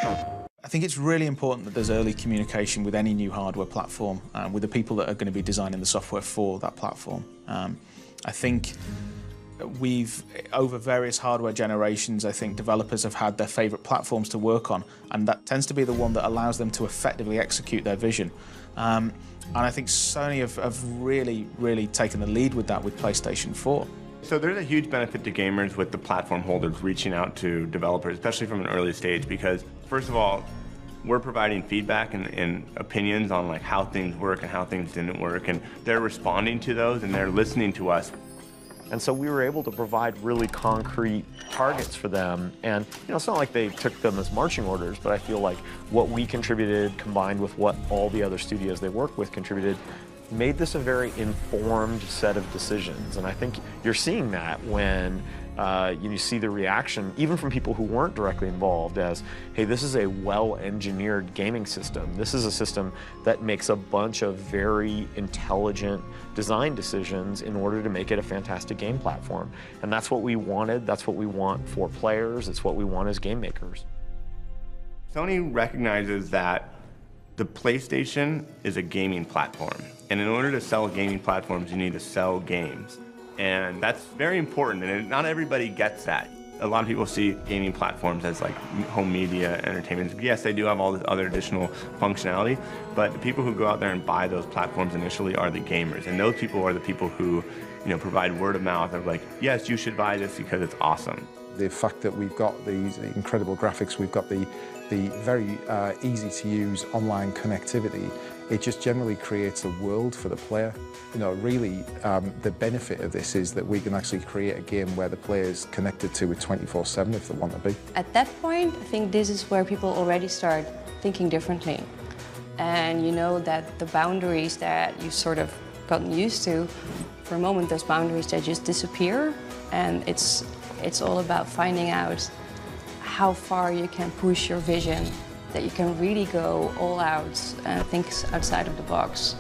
I think it's really important that there's early communication with any new hardware platform, with the people that are going to be designing the software for that platform. I think over various hardware generations, I think developers have had their favorite platforms to work on, and that tends to be the one that allows them to effectively execute their vision. And I think Sony have really taken the lead with that with PlayStation 4. So there's a huge benefit to gamers with the platform holders reaching out to developers, especially from an early stage, because first of all, we're providing feedback and opinions on like how things work and how things didn't work, and they're responding to those and they're listening to us. And so we were able to provide really concrete targets for them. And it's not like they took them as marching orders, but I feel like what we contributed combined with what all the other studios they work with contributed made this a very informed set of decisions. And I think you're seeing that when you see the reaction, even from people who weren't directly involved, as, hey, this is a well-engineered gaming system. This is a system that makes a bunch of very intelligent design decisions in order to make it a fantastic game platform. And that's what we wanted. That's what we want for players. It's what we want as game makers. Sony recognizes that the PlayStation is a gaming platform. And in order to sell gaming platforms, you need to sell games. And that's very important, and not everybody gets that. A lot of people see gaming platforms as like home media, entertainment. Yes, they do have all this other additional functionality, but the people who go out there and buy those platforms initially are the gamers. And those people are the people who, provide word of mouth of like, yes, you should buy this because it's awesome. The fact that we've got these incredible graphics, we've got the very easy-to-use online connectivity, it just generally creates a world for the player. Really, the benefit of this is that we can actually create a game where the player is connected to it 24/7 if they want to be. At that point, I think this is where people already start thinking differently. And you know that the boundaries that you sort of gotten used to, for a moment, those boundaries, they just disappear. And it's all about finding out how far you can push your vision, that you can really go all out and think outside of the box.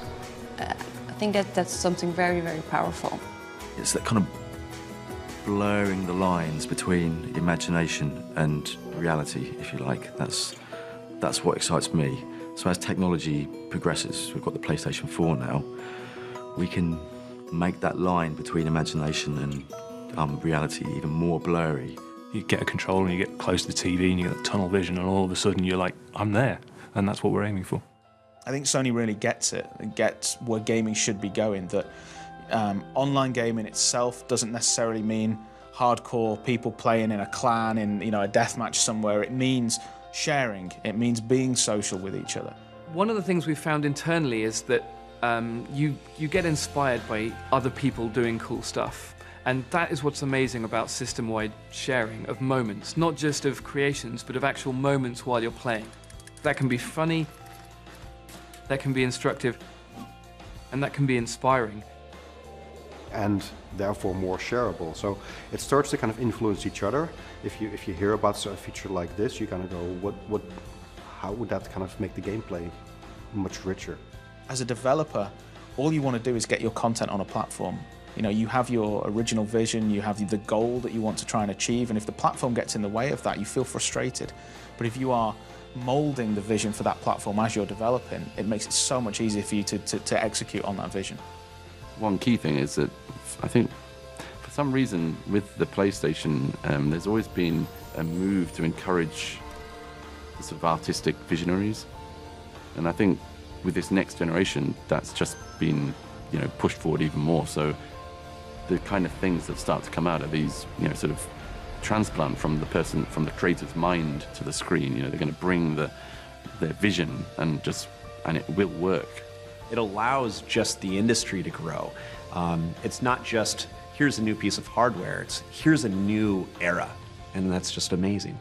I think that's something very, very powerful. It's that kind of blurring the lines between imagination and reality, if you like. That's what excites me. So as technology progresses, we've got the PlayStation 4 now, we can make that line between imagination and reality even more blurry. You get a controller and you get close to the TV and you get tunnel vision, and all of a sudden you're like, I'm there. And that's what we're aiming for. I think Sony really gets it, and gets where gaming should be going, that online gaming itself doesn't necessarily mean hardcore people playing in a clan in a deathmatch somewhere. It means sharing. It means being social with each other. One of the things we've found internally is that you get inspired by other people doing cool stuff. And that is what's amazing about system-wide sharing of moments, not just of creations, but of actual moments while you're playing. That can be funny, that can be instructive, and that can be inspiring. And therefore more shareable. So it starts to kind of influence each other. If you hear about a feature like this, you kind of go, how would that kind of make the gameplay much richer? As a developer, all you want to do is get your content on a platform. You have your original vision, you have the goal that you want to try and achieve, and if the platform gets in the way of that, you feel frustrated. But if you are molding the vision for that platform as you're developing, it makes it so much easier for you to execute on that vision. One key thing is that I think for some reason with the PlayStation, there's always been a move to encourage the sort of artistic visionaries. And I think with this next generation, that's just been pushed forward even more. So the kind of things that start to come out of these, sort of transplant from the creator's mind to the screen. They're going to bring their vision and it will work. It allows just the industry to grow. It's not just, here's a new piece of hardware, it's here's a new era, and that's just amazing.